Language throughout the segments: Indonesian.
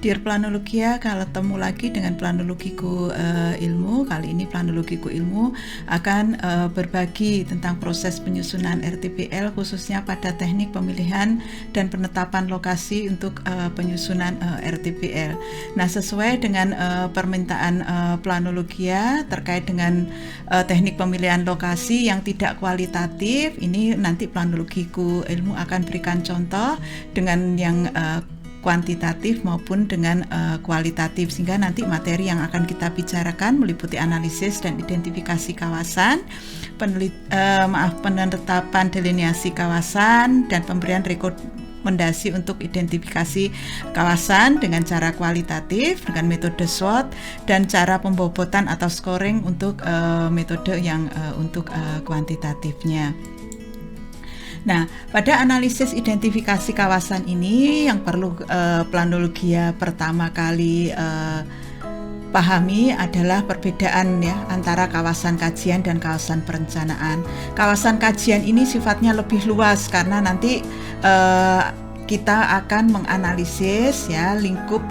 Dear Planologia, kalau ketemu lagi dengan Planologiku Ilmu. Kali ini Planologiku Ilmu akan berbagi tentang proses penyusunan RTPL, khususnya pada teknik pemilihan dan penetapan lokasi untuk penyusunan RTPL. Nah, sesuai dengan permintaan Planologia terkait dengan teknik pemilihan lokasi yang tidak kualitatif, ini nanti Planologiku Ilmu akan berikan contoh dengan yang kuantitatif maupun dengan kualitatif, sehingga nanti materi yang akan kita bicarakan meliputi analisis dan identifikasi kawasan, penetapan delineasi kawasan, dan pemberian rekomendasi untuk identifikasi kawasan dengan cara kualitatif dengan metode SWOT, dan cara pembobotan atau scoring untuk metode yang untuk kuantitatifnya. Nah, pada analisis identifikasi kawasan ini yang perlu Planologia pertama kali pahami adalah perbedaan ya antara kawasan kajian dan kawasan perencanaan. Kawasan kajian ini sifatnya lebih luas karena nanti kita akan menganalisis ya lingkup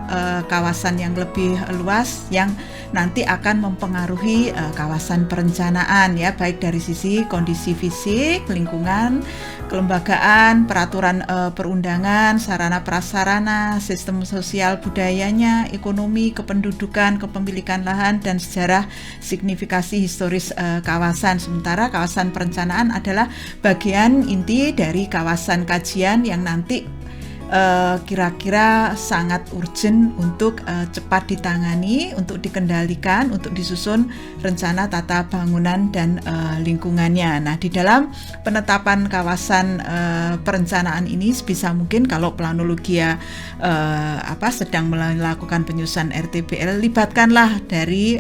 kawasan yang lebih luas yang nanti akan mempengaruhi kawasan perencanaan ya, baik dari sisi kondisi fisik, lingkungan, kelembagaan, peraturan perundangan, sarana prasarana, sistem sosial budayanya, ekonomi, kependudukan, kepemilikan lahan, dan sejarah signifikasi historis kawasan. Sementara kawasan perencanaan adalah bagian inti dari kawasan kajian yang nanti kira-kira sangat urgent untuk cepat ditangani, untuk dikendalikan, untuk disusun rencana tata bangunan dan lingkungannya. Nah, di dalam penetapan kawasan perencanaan ini sebisa mungkin kalau Planologia sedang melakukan penyusunan RTPL, libatkanlah dari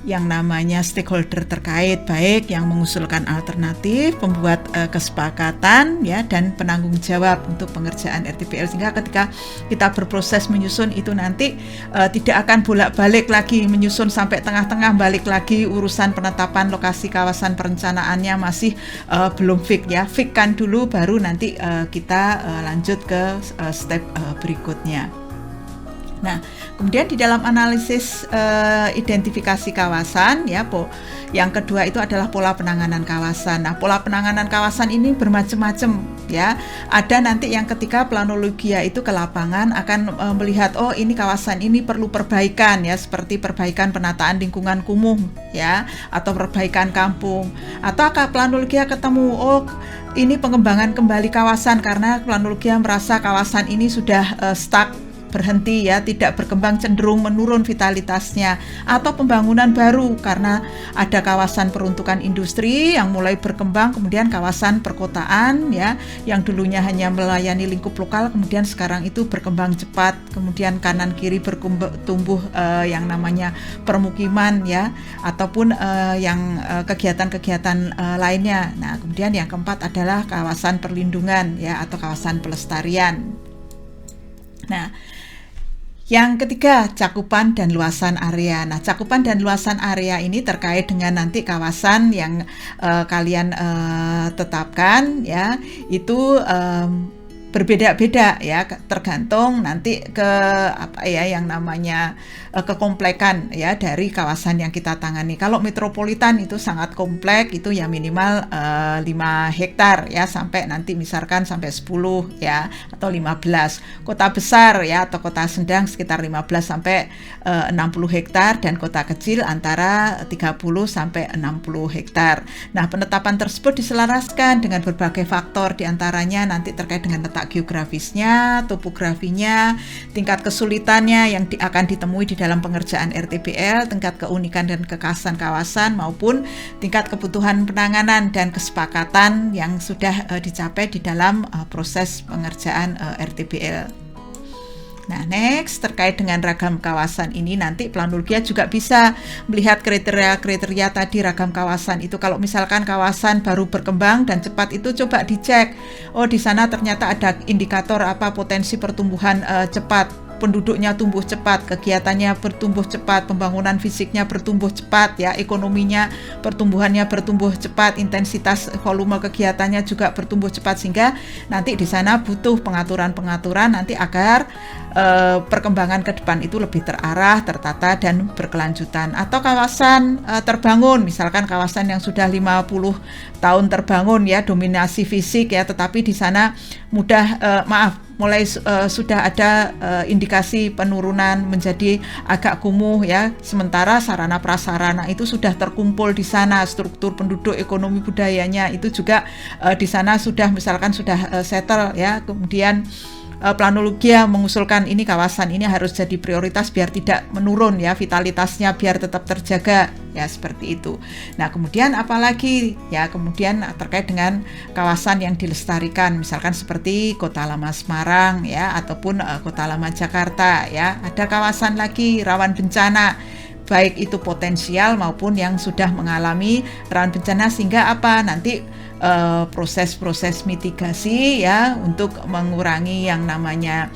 yang namanya stakeholder terkait, baik yang mengusulkan alternatif, pembuat kesepakatan ya, dan penanggung jawab untuk pengerjaan RTPL, sehingga ketika kita berproses menyusun itu nanti tidak akan bolak-balik lagi menyusun sampai tengah-tengah balik lagi urusan penetapan lokasi kawasan perencanaannya masih belum fix ya, fixkan dulu baru nanti kita lanjut ke step berikutnya. Nah, kemudian di dalam analisis identifikasi kawasan ya, yang kedua itu adalah pola penanganan kawasan. Nah, pola penanganan kawasan ini bermacam-macam ya. Ada nanti yang ketika Planologia itu ke lapangan akan melihat, oh ini kawasan ini perlu perbaikan ya, seperti perbaikan penataan lingkungan kumuh ya, atau perbaikan kampung. Atau Planologia ketemu, oh ini pengembangan kembali kawasan karena Planologia merasa kawasan ini sudah stuck, berhenti ya, tidak berkembang, cenderung menurun vitalitasnya, atau pembangunan baru karena ada kawasan peruntukan industri yang mulai berkembang, kemudian kawasan perkotaan ya yang dulunya hanya melayani lingkup lokal kemudian sekarang itu berkembang cepat, kemudian kanan kiri tumbuh yang namanya permukiman ya, ataupun yang kegiatan-kegiatan lainnya. Nah, kemudian yang keempat adalah kawasan perlindungan ya, atau kawasan pelestarian. Nah, yang ketiga, cakupan dan luasan area. Nah, cakupan dan luasan area ini terkait dengan nanti kawasan yang kalian tetapkan ya, itu berbeda-beda ya, tergantung nanti ke yang namanya kekomplekan ya dari kawasan yang kita tangani. Kalau metropolitan itu sangat kompleks, itu ya minimal 5 hektar ya, sampai nanti misalkan sampai 10 ya, atau 15. Kota besar ya atau kota sedang sekitar 15 sampai 60 hektar, dan kota kecil antara 30 sampai 60 hektar. Nah, penetapan tersebut diselaraskan dengan berbagai faktor, diantaranya nanti terkait dengan letak geografisnya, topografinya, tingkat kesulitannya yang akan ditemui di dalam pengerjaan RTPL, tingkat keunikan dan kekhasan kawasan, maupun tingkat kebutuhan penanganan dan kesepakatan yang sudah dicapai di dalam proses pengerjaan RTPL. Nah, next, terkait dengan ragam kawasan ini nanti Planologia juga bisa melihat kriteria-kriteria tadi ragam kawasan itu. Kalau misalkan kawasan baru berkembang dan cepat itu coba dicek. Oh, di sana ternyata ada indikator potensi pertumbuhan cepat penduduknya tumbuh cepat, kegiatannya bertumbuh cepat, pembangunan fisiknya bertumbuh cepat, ya, ekonominya pertumbuhannya bertumbuh cepat, intensitas volume kegiatannya juga bertumbuh cepat, sehingga nanti di sana butuh pengaturan-pengaturan nanti agar perkembangan ke depan itu lebih terarah, tertata dan berkelanjutan. Atau kawasan terbangun, misalkan kawasan yang sudah 50 tahun terbangun, ya, dominasi fisik, ya, tetapi di sana mulai sudah ada indikasi penurunan menjadi agak kumuh, ya, sementara sarana prasarana itu sudah terkumpul di sana, struktur penduduk, ekonomi budayanya itu juga di sana sudah misalkan sudah settle, ya. Kemudian Planologi mengusulkan ini kawasan ini harus jadi prioritas biar tidak menurun, ya, vitalitasnya biar tetap terjaga, ya, seperti itu. Nah, kemudian apalagi, ya, kemudian terkait dengan kawasan yang dilestarikan, misalkan seperti Kota Lama Semarang, ya, ataupun Kota Lama Jakarta, ya. Ada kawasan lagi rawan bencana, baik itu potensial maupun yang sudah mengalami rawan bencana, sehingga nanti proses-proses mitigasi, ya, untuk mengurangi yang namanya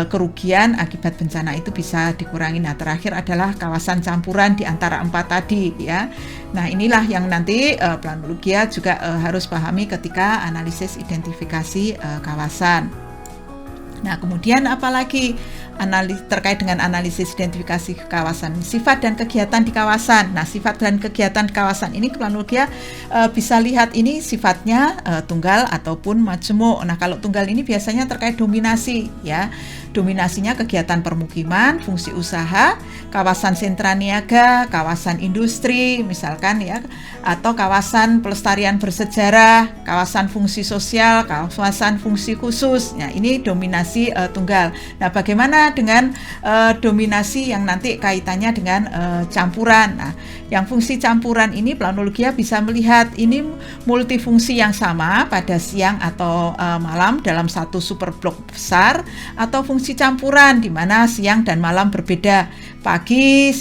kerugian akibat bencana itu bisa dikurangi. Nah, terakhir adalah kawasan campuran di antara 4 tadi, ya. Nah, inilah yang nanti Planologi juga harus pahami ketika analisis identifikasi kawasan. Nah, kemudian apalagi terkait dengan analisis identifikasi kawasan, sifat dan kegiatan di kawasan. Nah, sifat dan kegiatan di kawasan ini Planologi bisa lihat ini sifatnya tunggal ataupun majemuk. Nah, kalau tunggal ini biasanya terkait dominasi, ya. Dominasinya kegiatan permukiman, fungsi usaha, kawasan sentra niaga, kawasan industri misalkan, ya, atau kawasan pelestarian bersejarah, kawasan fungsi sosial, kawasan fungsi khusus. Nah, ini dominasi tunggal. Nah, bagaimana dengan dominasi yang nanti kaitannya dengan campuran? Nah, yang fungsi campuran ini Planologi bisa melihat ini multifungsi yang sama pada siang atau malam dalam satu superblok besar, atau fungsi campuran di mana siang dan malam berbeda, pagi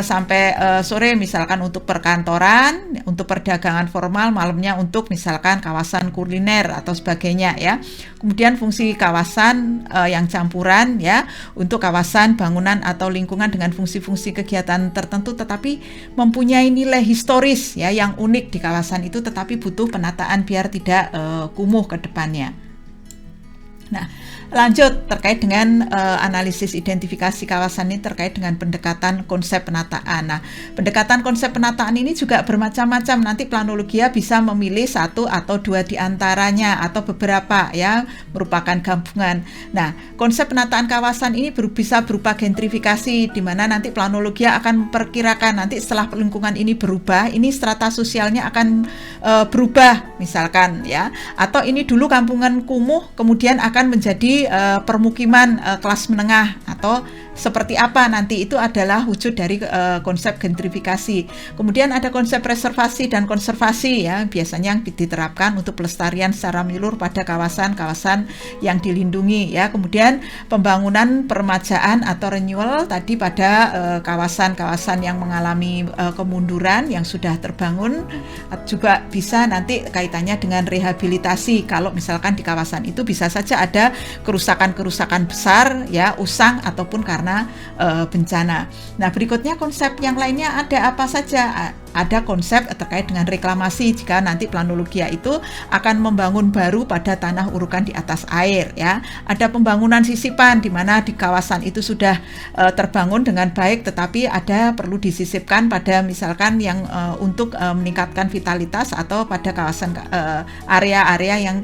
sampai sore misalkan untuk perkantoran, untuk perdagangan formal, malamnya untuk misalkan kawasan kuliner atau sebagainya, ya. Kemudian fungsi kawasan yang campuran, ya, untuk kawasan bangunan atau lingkungan dengan fungsi-fungsi kegiatan tertentu tetapi mempunyai nilai historis, ya, yang unik di kawasan itu, tetapi butuh penataan biar tidak kumuh ke depannya. Nah, lanjut terkait dengan analisis identifikasi kawasan ini terkait dengan pendekatan konsep penataan. Nah, pendekatan konsep penataan ini juga bermacam-macam. Nanti Planologi bisa memilih satu atau dua di antaranya atau beberapa, ya, merupakan gabungan. Nah, konsep penataan kawasan ini bisa berupa gentrifikasi, di mana nanti Planologi akan memperkirakan nanti setelah lingkungan ini berubah, ini strata sosialnya akan berubah misalkan, ya, atau ini dulu kampungan kumuh kemudian akan menjadi permukiman kelas menengah atau seperti apa nanti, itu adalah wujud dari konsep gentrifikasi. Kemudian ada konsep preservasi dan konservasi, ya, biasanya yang diterapkan untuk pelestarian secara menyeluruh pada kawasan-kawasan yang dilindungi, ya. Kemudian pembangunan peremajaan atau renewal tadi pada kawasan-kawasan yang mengalami kemunduran yang sudah terbangun, juga bisa nanti kaitannya dengan rehabilitasi. Kalau misalkan di kawasan itu bisa saja ada kerusakan-kerusakan besar, ya, usang ataupun karena bencana. Nah, berikutnya konsep yang lainnya ada apa saja? Ada konsep terkait dengan reklamasi jika nanti Planologi itu akan membangun baru pada tanah urukan di atas air, ya. Ada pembangunan sisipan di mana di kawasan itu sudah terbangun dengan baik tetapi ada perlu disisipkan pada misalkan yang untuk meningkatkan vitalitas atau pada kawasan area-area yang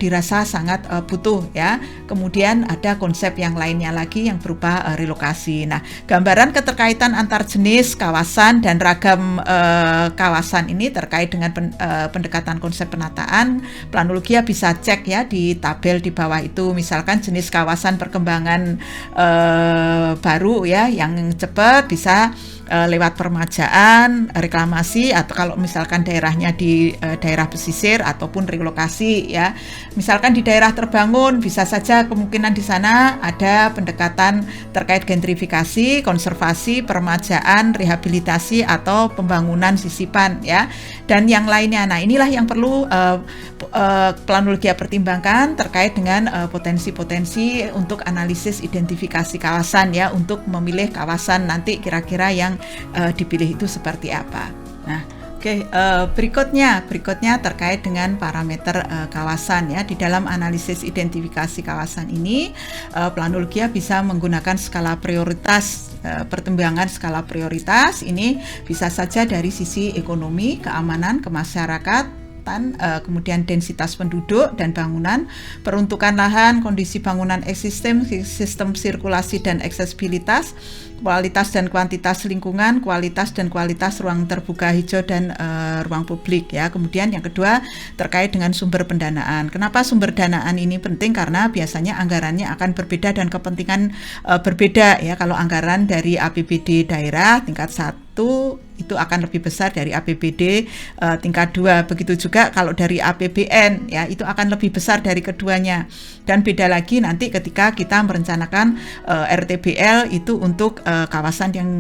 dirasa sangat butuh, ya. Kemudian ada konsep yang lainnya lagi yang berupa relokasi. Nah, gambaran keterkaitan antar jenis kawasan dan ragam kawasan ini terkait dengan pendekatan konsep penataan, Planologi bisa cek, ya, di tabel di bawah itu. Misalkan jenis kawasan perkembangan baru, ya, yang cepat bisa lewat permajaan, reklamasi, atau kalau misalkan daerahnya di daerah pesisir ataupun relokasi ya. Misalkan di daerah terbangun bisa saja kemungkinan di sana ada pendekatan terkait gentrifikasi, konservasi, permajaan, rehabilitasi atau pembangunan sisipan ya. Dan yang lainnya. Nah, inilah yang perlu planologi pertimbangkan terkait dengan potensi-potensi untuk analisis identifikasi kawasan ya, untuk memilih kawasan nanti kira-kira yang dipilih itu seperti apa. Nah, berikutnya terkait dengan parameter kawasan ya. Di dalam analisis identifikasi kawasan ini, planologi bisa menggunakan skala prioritas. Pertimbangan skala prioritas ini bisa saja dari sisi ekonomi, keamanan, kemasyarakatan, kemudian densitas penduduk dan bangunan, peruntukan lahan, kondisi bangunan ekosistem, sistem sirkulasi dan aksesibilitas, kualitas dan kuantitas lingkungan, kualitas dan kualitas ruang terbuka hijau dan ruang publik ya. Kemudian yang kedua terkait dengan sumber pendanaan. Kenapa sumber danaan ini penting? Karena biasanya anggarannya akan berbeda dan kepentingan berbeda ya. Kalau anggaran dari APBD daerah tingkat 1 itu akan lebih besar dari APBD tingkat 2. Begitu juga kalau dari APBN ya, itu akan lebih besar dari keduanya. Dan beda lagi nanti ketika kita merencanakan RTBL itu untuk kawasan yang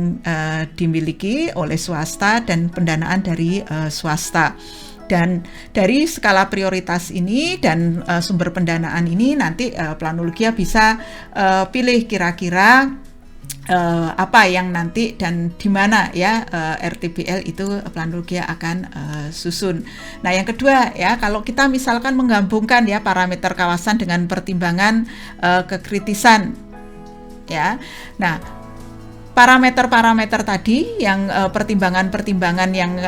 dimiliki oleh swasta dan pendanaan dari swasta. Dan dari skala prioritas ini dan sumber pendanaan ini nanti planologi bisa pilih kira-kira apa yang nanti dan di mana ya RTBL itu planologi akan susun. Nah, yang kedua ya, kalau kita misalkan menggabungkan ya parameter kawasan dengan pertimbangan kekritisan ya. Nah, parameter-parameter tadi yang pertimbangan-pertimbangan yang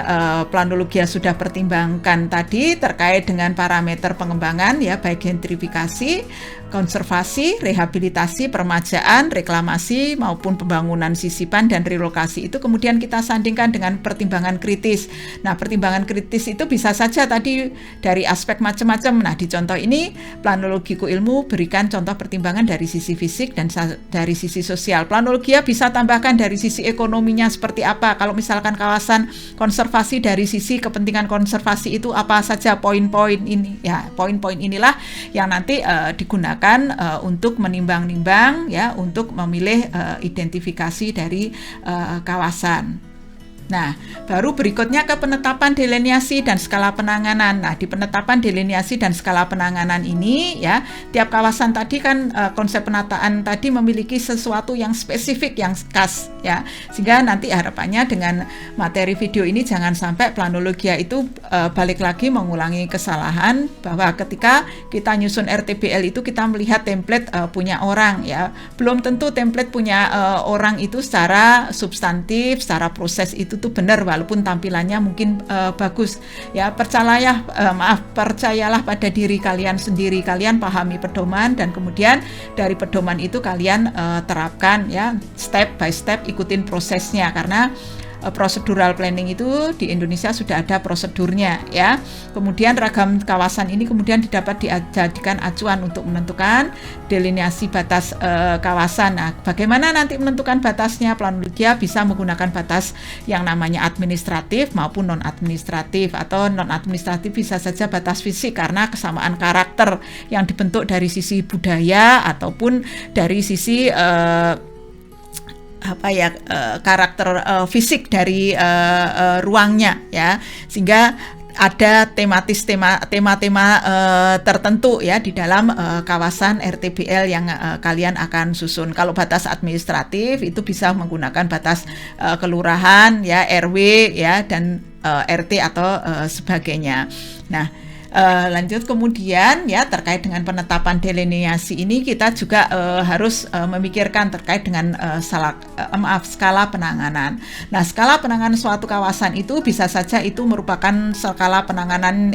planologi sudah pertimbangkan tadi terkait dengan parameter pengembangan ya, baik gentrifikasi, konservasi, rehabilitasi, permajaan, reklamasi maupun pembangunan sisipan dan relokasi itu kemudian kita sandingkan dengan pertimbangan kritis. Nah, pertimbangan kritis itu bisa saja tadi dari aspek macam-macam. Nah, di contoh ini planologiku ilmu berikan contoh pertimbangan dari sisi fisik dan dari sisi sosial. Planologi bisa tambahkan dari sisi ekonominya seperti apa. Kalau misalkan kawasan konservasi, dari sisi kepentingan konservasi itu apa saja poin-poin ini ya. Poin-poin inilah yang nanti digunakan untuk menimbang-nimbang ya, untuk memilih identifikasi dari kawasan. Nah, baru berikutnya ke penetapan delineasi dan skala penanganan. Nah, di penetapan delineasi dan skala penanganan ini ya, tiap kawasan tadi kan konsep penataan tadi memiliki sesuatu yang spesifik, yang khas ya. Sehingga nanti harapannya dengan materi video ini jangan sampai planologi itu balik lagi mengulangi kesalahan bahwa ketika kita nyusun RTBL itu kita melihat template punya orang ya. Belum tentu template punya orang itu secara substantif, secara proses itu tuh benar walaupun tampilannya mungkin bagus ya. Percayalah pada diri kalian sendiri, kalian pahami pedoman dan kemudian dari pedoman itu kalian terapkan ya, step by step ikutin prosesnya, karena procedural planning itu di Indonesia sudah ada prosedurnya ya. Kemudian ragam kawasan ini kemudian dapat dijadikan acuan untuk menentukan delineasi batas kawasan. Nah, bagaimana nanti menentukan batasnya? Planologi bisa menggunakan batas yang namanya administratif maupun non-administratif, atau non-administratif bisa saja batas fisik karena kesamaan karakter yang dibentuk dari sisi budaya ataupun dari sisi karakter fisik dari ruangnya ya, sehingga ada tema-tema tertentu ya di dalam kawasan RTBL yang kalian akan susun. Kalau batas administratif itu bisa menggunakan batas kelurahan ya, RW ya, dan RT atau sebagainya. Nah, lanjut kemudian ya, terkait dengan penetapan delineasi ini kita juga harus memikirkan terkait dengan skala penanganan. Nah, skala penanganan suatu kawasan itu bisa saja itu merupakan skala penanganan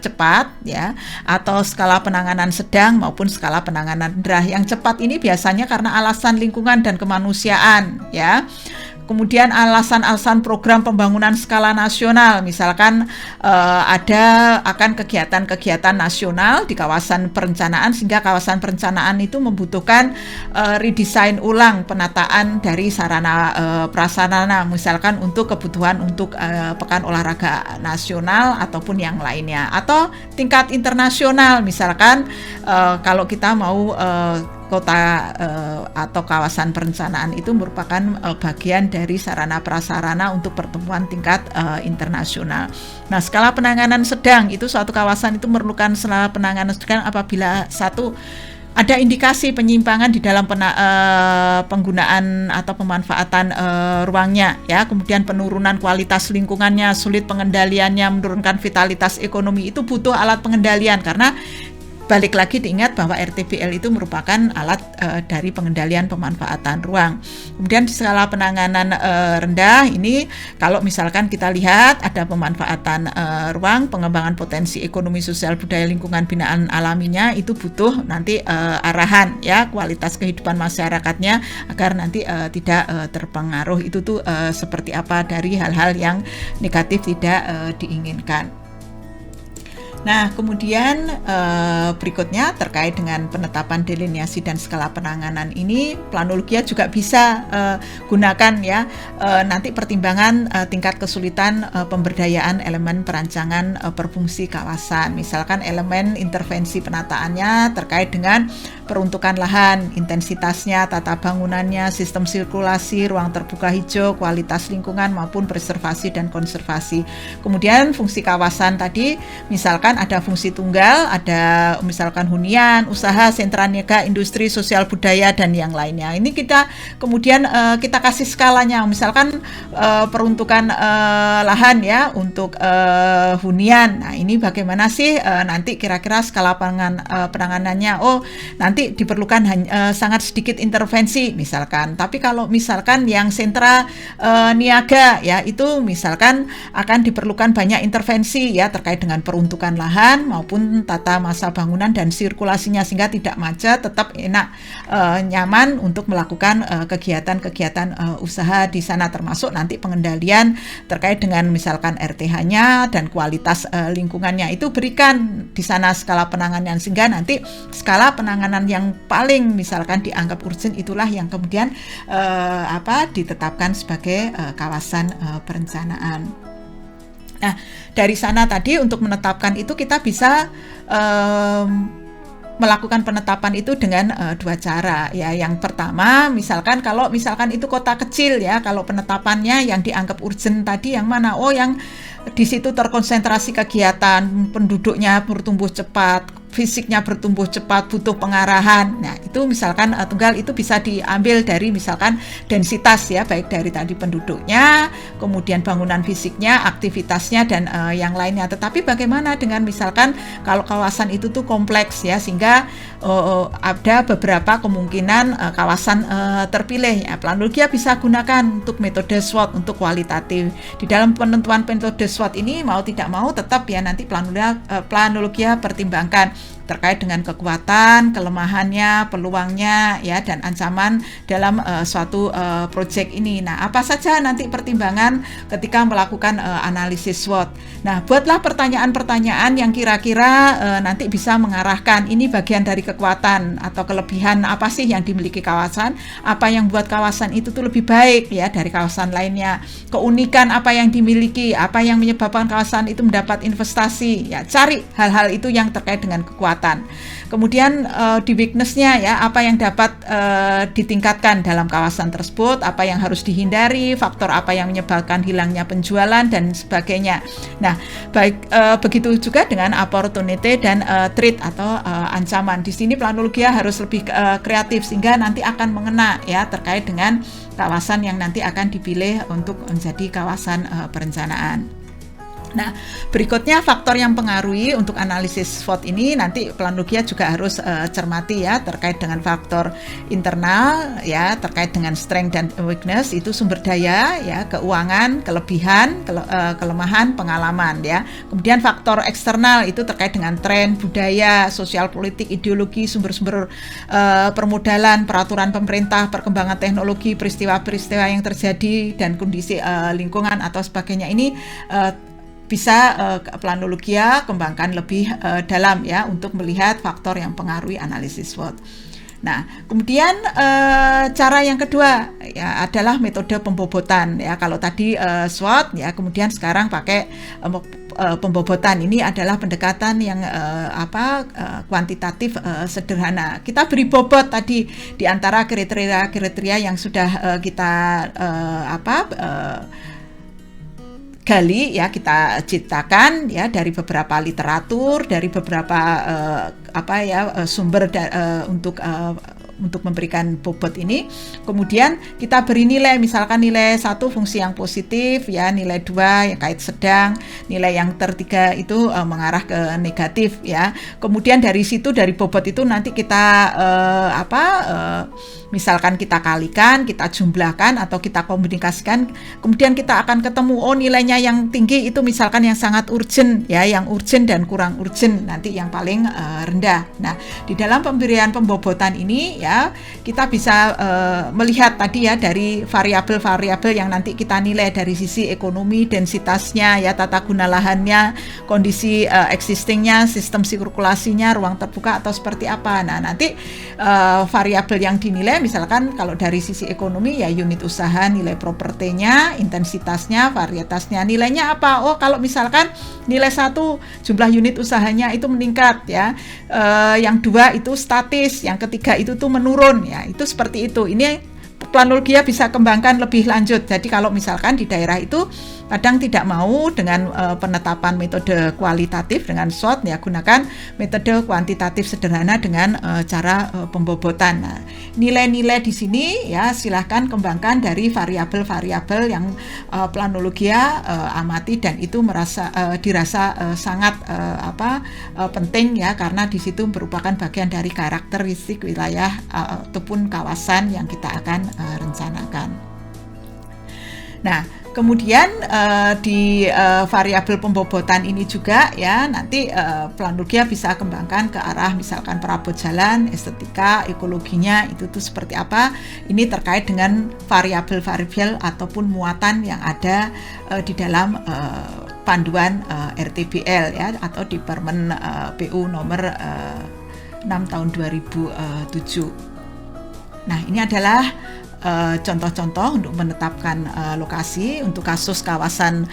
cepat ya, atau skala penanganan sedang maupun skala penanganan rendah. Yang cepat ini biasanya karena alasan lingkungan dan kemanusiaan ya. Kemudian alasan-alasan program pembangunan skala nasional, misalkan akan kegiatan-kegiatan nasional di kawasan perencanaan, sehingga kawasan perencanaan itu membutuhkan redesign ulang penataan dari sarana prasarana, misalkan untuk kebutuhan untuk pekan olahraga nasional ataupun yang lainnya, atau tingkat internasional, misalkan kalau kita mau kota atau kawasan perencanaan itu merupakan bagian dari sarana prasarana untuk pertemuan tingkat internasional. Nah, skala penanganan sedang itu suatu kawasan itu memerlukan skala penanganan sedang apabila satu ada indikasi penyimpangan di dalam penggunaan atau pemanfaatan ruangnya, ya. Kemudian penurunan kualitas lingkungannya, sulit pengendaliannya, menurunkan vitalitas ekonomi, itu butuh alat pengendalian, karena balik lagi diingat bahwa RTBL itu merupakan alat dari pengendalian pemanfaatan ruang. Kemudian di skala penanganan rendah ini, kalau misalkan kita lihat ada pemanfaatan ruang, pengembangan potensi ekonomi sosial budaya lingkungan binaan alaminya, itu butuh nanti arahan, ya, kualitas kehidupan masyarakatnya agar nanti tidak terpengaruh. Itu tuh seperti apa dari hal-hal yang negatif tidak diinginkan. Nah, kemudian berikutnya terkait dengan penetapan delineasi dan skala penanganan ini, Planologia juga bisa gunakan, ya, nanti pertimbangan tingkat kesulitan pemberdayaan elemen perancangan berfungsi kawasan. Misalkan elemen intervensi penataannya terkait dengan peruntukan lahan, intensitasnya, tata bangunannya, sistem sirkulasi, ruang terbuka hijau, kualitas lingkungan maupun preservasi dan konservasi. Kemudian fungsi kawasan tadi, misalkan ada fungsi tunggal, ada misalkan hunian, usaha, sentra niaga, industri, sosial budaya, dan yang lainnya. Ini kita kemudian kita kasih skalanya, misalkan peruntukan lahan, ya, untuk hunian. Nah, ini bagaimana sih nanti kira-kira skala penanganannya? Oh, nanti diperlukan sangat sedikit intervensi misalkan. Tapi kalau misalkan yang sentra niaga, ya, itu misalkan akan diperlukan banyak intervensi, ya, terkait dengan peruntukan lahan maupun tata masa bangunan dan sirkulasinya, sehingga tidak macet, tetap enak, nyaman untuk melakukan kegiatan-kegiatan usaha di sana, termasuk nanti pengendalian terkait dengan misalkan RTH-nya dan kualitas lingkungannya, itu berikan di sana skala penanganan, sehingga nanti skala penanganan yang paling misalkan dianggap urgent itulah yang kemudian ditetapkan sebagai kawasan perencanaan. Nah, dari sana tadi untuk menetapkan itu kita bisa melakukan penetapan itu dengan dua cara, ya. Yang pertama, misalkan kalau misalkan itu kota kecil, ya, kalau penetapannya yang dianggap urgent tadi yang mana? Oh, yang di situ terkonsentrasi kegiatan, penduduknya bertumbuh cepat, fisiknya bertumbuh cepat, butuh pengarahan. Nah, itu misalkan tunggal itu bisa diambil dari misalkan densitas, ya, baik dari tadi penduduknya, kemudian bangunan fisiknya, aktivitasnya, dan yang lainnya. Tetapi bagaimana dengan misalkan kalau kawasan itu tuh kompleks, ya, sehingga ada beberapa kemungkinan kawasan terpilih, ya. Planologia bisa gunakan untuk metode SWOT untuk kualitatif. Di dalam penentuan metode SWOT ini mau tidak mau tetap, ya, nanti Planologia pertimbangkan terkait dengan kekuatan, kelemahannya, peluangnya, ya, dan ancaman dalam suatu proyek ini. Nah, apa saja nanti pertimbangan ketika melakukan analisis SWOT. Nah, buatlah pertanyaan-pertanyaan yang kira-kira nanti bisa mengarahkan ini bagian dari kekuatan atau kelebihan apa sih yang dimiliki kawasan, apa yang buat kawasan itu tuh lebih baik, ya, dari kawasan lainnya, keunikan apa yang dimiliki, apa yang menyebabkan kawasan itu mendapat investasi, ya, cari hal-hal itu yang terkait dengan kekuatan. Kemudian di weakness-nya, ya, apa yang dapat ditingkatkan dalam kawasan tersebut, apa yang harus dihindari, faktor apa yang menyebabkan hilangnya penjualan, dan sebagainya. Nah, baik begitu juga dengan opportunity dan threat atau ancaman. Di sini Planologia harus lebih kreatif sehingga nanti akan mengena, ya, terkait dengan kawasan yang nanti akan dipilih untuk menjadi kawasan perencanaan. Nah, berikutnya faktor yang mempengaruhi untuk analisis SWOT ini nanti Planologia juga harus cermati ya, terkait dengan faktor internal ya, terkait dengan strength dan weakness, itu sumber daya ya, keuangan, kelebihan, kelemahan, pengalaman ya. Kemudian faktor eksternal itu terkait dengan tren, budaya, sosial politik, ideologi, sumber-sumber permodalan, peraturan pemerintah, perkembangan teknologi, peristiwa-peristiwa yang terjadi dan kondisi lingkungan atau sebagainya. Ini bisa Planologia kembangkan lebih dalam ya, untuk melihat faktor yang mempengaruhi analisis SWOT. Nah, kemudian cara yang kedua ya adalah metode pembobotan ya. Kalau tadi SWOT ya, kemudian sekarang pakai pembobotan. Ini adalah pendekatan yang kuantitatif sederhana. Kita beri bobot tadi di antara kriteria-kriteria yang sudah kita gali ya, kita ciptakan ya dari beberapa literatur, dari beberapa sumber untuk memberikan bobot ini. Kemudian kita beri nilai, misalkan nilai 1 fungsi yang positif ya, nilai 2 yang kait sedang, nilai yang ketiga itu mengarah ke negatif ya. Kemudian dari situ, dari bobot itu nanti kita misalkan kita kalikan, kita jumlahkan atau kita komunikasikan, kemudian kita akan ketemu nilainya yang tinggi itu misalkan yang sangat urgent ya, yang urgent dan kurang urgent nanti yang paling rendah. Nah, di dalam pemberian pembobotan ini ya, kita bisa melihat tadi ya, dari variabel-variabel yang nanti kita nilai dari sisi ekonomi, densitasnya ya, tata guna lahannya, kondisi existingnya, sistem sirkulasinya, ruang terbuka atau seperti apa. Nah, nanti variabel yang dinilai misalkan kalau dari sisi ekonomi ya, unit usaha, nilai propertinya, intensitasnya, varietasnya, nilainya apa? Kalau misalkan nilai 1 jumlah unit usahanya itu meningkat ya, yang 2 itu statis, yang ketiga itu tuh menurun ya, itu seperti itu. Ini Planologia bisa kembangkan lebih lanjut. Jadi kalau misalkan di daerah itu kadang tidak mau dengan penetapan metode kualitatif dengan SWOT ya, gunakan metode kuantitatif sederhana dengan cara pembobotan. Nah, nilai-nilai di sini ya silahkan kembangkan dari variabel-variabel yang Planologia amati, dan itu dirasa sangat penting ya, karena di situ merupakan bagian dari karakteristik wilayah ataupun kawasan yang kita akan rencanakan. Nah, kemudian di variabel pembobotan ini juga ya, nanti Planologia bisa kembangkan ke arah misalkan perabot jalan, estetika, ekologinya itu tuh seperti apa. Ini terkait dengan variabel-variabel ataupun muatan yang ada di dalam panduan RTBL ya, atau di Permen PU nomor 6 tahun 2007. Nah, ini adalah contoh-contoh untuk menetapkan lokasi untuk kasus kawasan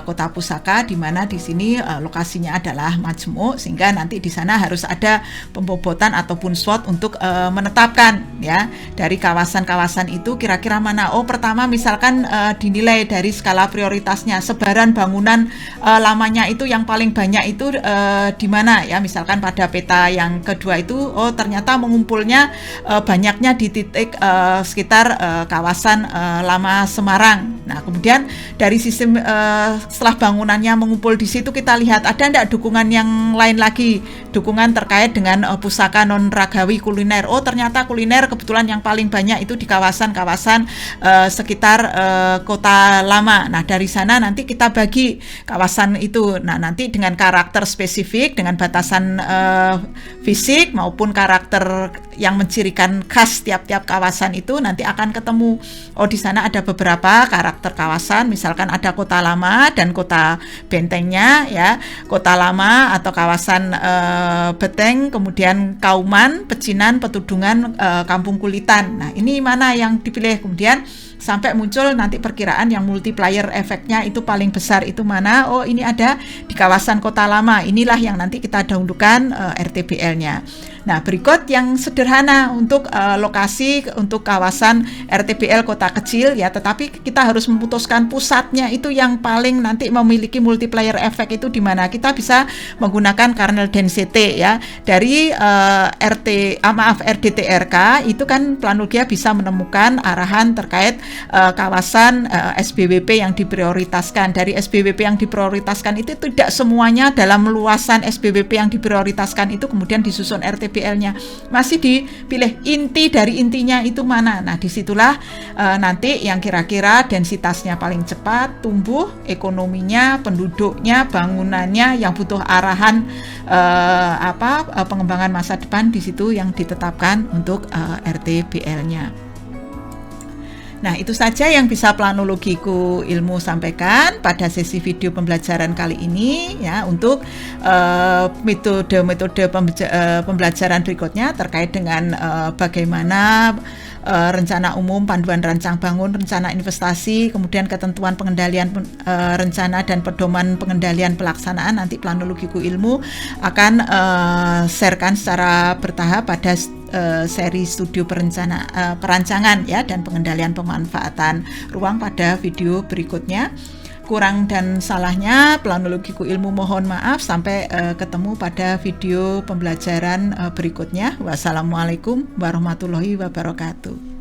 Kota Pusaka, di mana di sini lokasinya adalah majemuk, sehingga nanti di sana harus ada pembobotan ataupun SWOT untuk menetapkan ya, dari kawasan-kawasan itu kira-kira mana. Pertama misalkan dinilai dari skala prioritasnya, sebaran bangunan lamanya itu yang paling banyak itu di mana ya, misalkan pada peta yang kedua itu ternyata mengumpulnya banyaknya di titik sekitar kawasan lama Semarang. Nah, kemudian dari sistem setelah bangunannya mengumpul di situ, kita lihat ada enggak dukungan yang lain lagi, dukungan terkait dengan pusaka non ragawi kuliner. Ternyata kuliner kebetulan yang paling banyak itu di kawasan-kawasan sekitar Kota Lama. Nah, dari sana nanti kita bagi kawasan itu. Nah, nanti dengan karakter spesifik, dengan batasan fisik maupun karakter yang mencirikan khas tiap-tiap kawasan itu nanti akan ketemu. Di sana ada beberapa karakter kawasan, misalkan ada Kota Lama dan Kota Bentengnya ya. Kota Lama atau kawasan Beteng, kemudian Kauman, Pecinan, Petudungan, Kampung Kulitan. Nah, ini mana yang dipilih, kemudian sampai muncul nanti perkiraan yang multiplier efeknya itu paling besar itu mana. Ini ada di kawasan Kota Lama. Inilah yang nanti kita dahulukan RTBL-nya. Nah, berikut yang sederhana untuk lokasi untuk kawasan RTBL kota kecil ya, tetapi kita harus memutuskan pusatnya itu yang paling nanti memiliki multiplier effect itu di mana. Kita bisa menggunakan kernel density ya. Dari RDTRK itu kan Planologia bisa menemukan arahan terkait kawasan SBWP yang diprioritaskan. Dari SBWP yang diprioritaskan itu tidak semuanya dalam luasan SBWP yang diprioritaskan itu kemudian disusun RTBL-nya. Masih dipilih inti dari intinya itu mana. Nah, disitulah nanti yang kira-kira densitasnya paling cepat tumbuh, ekonominya, penduduknya, bangunannya yang butuh arahan pengembangan masa depan, di situ yang ditetapkan untuk RTBL-nya. Nah, itu saja yang bisa Planologiku Ilmu sampaikan pada sesi video pembelajaran kali ini ya, untuk metode-metode pembelajaran berikutnya terkait dengan bagaimana rencana umum, panduan rancang bangun, rencana investasi, kemudian ketentuan pengendalian rencana dan pedoman pengendalian pelaksanaan. Nanti Planologiku Ilmu akan sharekan secara bertahap pada seri studi perancangan ya dan pengendalian pemanfaatan ruang pada video berikutnya. Kurang dan salahnya Planologiku Ilmu mohon maaf. Sampai ketemu pada video pembelajaran berikutnya. Wassalamualaikum warahmatullahi wabarakatuh.